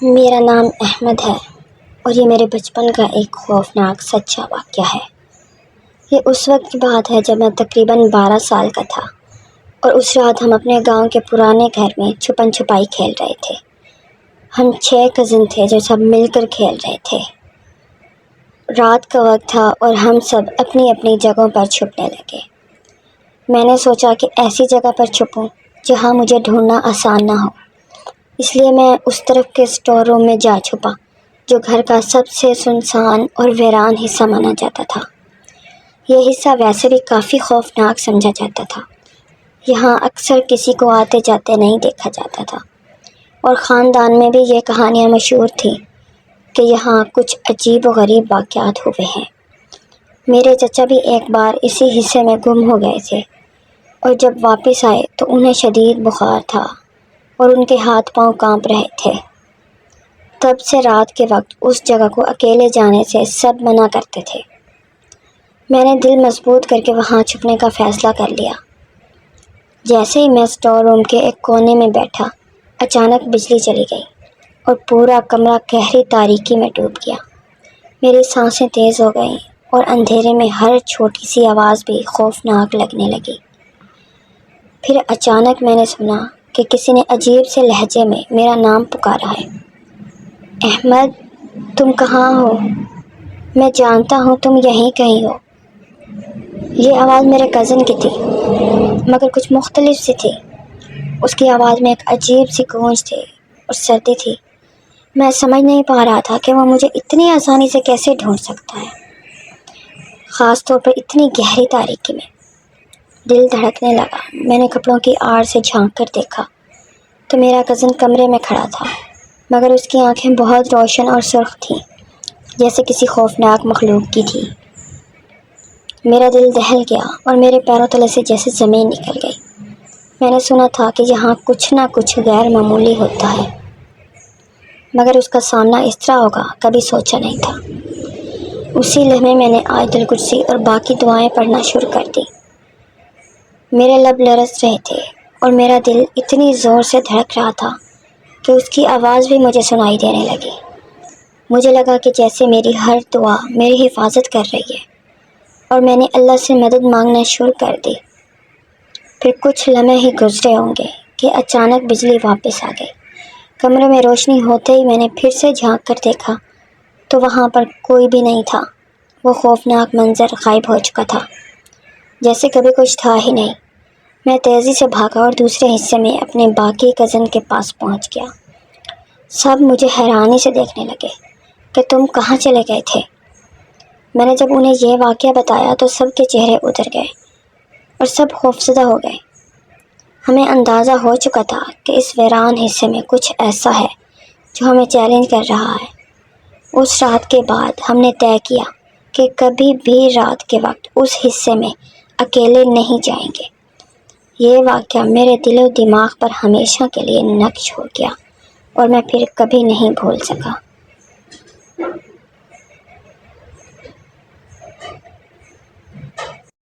میرا نام احمد ہے اور یہ میرے بچپن کا ایک خوفناک سچا واقعہ ہے۔ یہ اس وقت کی بات ہے جب میں تقریباً 12 سال کا تھا اور اس رات ہم اپنے گاؤں کے پرانے گھر میں چھپن چھپائی کھیل رہے تھے۔ ہم 6 کزن تھے جو سب مل کر کھیل رہے تھے۔ رات کا وقت تھا اور ہم سب اپنی اپنی جگہوں پر چھپنے لگے۔ میں نے سوچا کہ ایسی جگہ پر چھپوں جہاں مجھے ڈھونڈنا آسان نہ ہو، اس لیے میں اس طرف کے اسٹور روم میں جا چھپا جو گھر کا سب سے سنسان اور ویران حصہ مانا جاتا تھا۔ یہ حصہ ویسے بھی کافی خوفناک سمجھا جاتا تھا۔ یہاں اکثر کسی کو آتے جاتے نہیں دیکھا جاتا تھا اور خاندان میں بھی یہ کہانیاں مشہور تھیں کہ یہاں کچھ عجیب و غریب واقعات ہوئے ہیں۔ میرے چچا بھی ایک بار اسی حصے میں گم ہو گئے تھے اور جب واپس آئے تو انہیں شدید بخار تھا اور ان کے ہاتھ پاؤں کانپ رہے تھے۔ تب سے رات کے وقت اس جگہ کو اکیلے جانے سے سب منع کرتے تھے۔ میں نے دل مضبوط کر کے وہاں چھپنے کا فیصلہ کر لیا۔ جیسے ہی میں اسٹور روم کے ایک کونے میں بیٹھا، اچانک بجلی چلی گئی اور پورا کمرہ گہری تاریکی میں ڈوب گیا۔ میری سانسیں تیز ہو گئیں اور اندھیرے میں ہر چھوٹی سی آواز بھی خوفناک لگنے لگی۔ پھر اچانک میں نے سنا کہ کسی نے عجیب سے لہجے میں میرا نام پکارا ہے۔ احمد، تم کہاں ہو؟ میں جانتا ہوں تم یہیں کہیں ہو۔ یہ آواز میرے کزن کی تھی، مگر کچھ مختلف سی تھی۔ اس کی آواز میں ایک عجیب سی گونج تھی اور سردی تھی۔ میں سمجھ نہیں پا رہا تھا کہ وہ مجھے اتنی آسانی سے کیسے ڈھونڈ سکتا ہے، خاص طور پر اتنی گہری تاریکی میں۔ دل دھڑکنے لگا۔ میں نے کپڑوں کی آڑ سے جھانک کر دیکھا تو میرا کزن کمرے میں کھڑا تھا، مگر اس کی آنکھیں بہت روشن اور سرخ تھیں، جیسے کسی خوفناک مخلوق کی تھی۔ میرا دل دہل گیا اور میرے پیروں تلے سے جیسے زمین نکل گئی۔ میں نے سنا تھا کہ یہاں کچھ نہ کچھ غیر معمولی ہوتا ہے، مگر اس کا سامنا اس طرح ہوگا کبھی سوچا نہیں تھا۔ اسی لمحے میں نے آیت الکرسی اور باقی دعائیں پڑھنا شروع کر دی۔ میرے لب لرز رہے تھے اور میرا دل اتنی زور سے دھڑک رہا تھا کہ اس کی آواز بھی مجھے سنائی دینے لگی۔ مجھے لگا کہ جیسے میری ہر دعا میری حفاظت کر رہی ہے اور میں نے اللہ سے مدد مانگنا شروع کر دی۔ پھر کچھ لمحے ہی گزرے ہوں گے کہ اچانک بجلی واپس آ گئی۔ کمرے میں روشنی ہوتے ہی میں نے پھر سے جھانک کر دیکھا تو وہاں پر کوئی بھی نہیں تھا۔ وہ خوفناک منظر غائب ہو چکا تھا، جیسے کبھی کچھ تھا ہی نہیں۔ میں تیزی سے بھاگا اور دوسرے حصے میں اپنے باقی کزن کے پاس پہنچ گیا۔ سب مجھے حیرانی سے دیکھنے لگے کہ تم کہاں چلے گئے تھے؟ میں نے جب انہیں یہ واقعہ بتایا تو سب کے چہرے اتر گئے اور سب خوفزدہ ہو گئے۔ ہمیں اندازہ ہو چکا تھا کہ اس ویران حصے میں کچھ ایسا ہے جو ہمیں چیلنج کر رہا ہے۔ اس رات کے بعد ہم نے طے کیا کہ کبھی بھی رات کے وقت اس حصے میں اکیلے نہیں جائیں گے۔ یہ واقعہ میرے دل و دماغ پر ہمیشہ کے لیے نقش ہو گیا اور میں پھر کبھی نہیں بھول سکا۔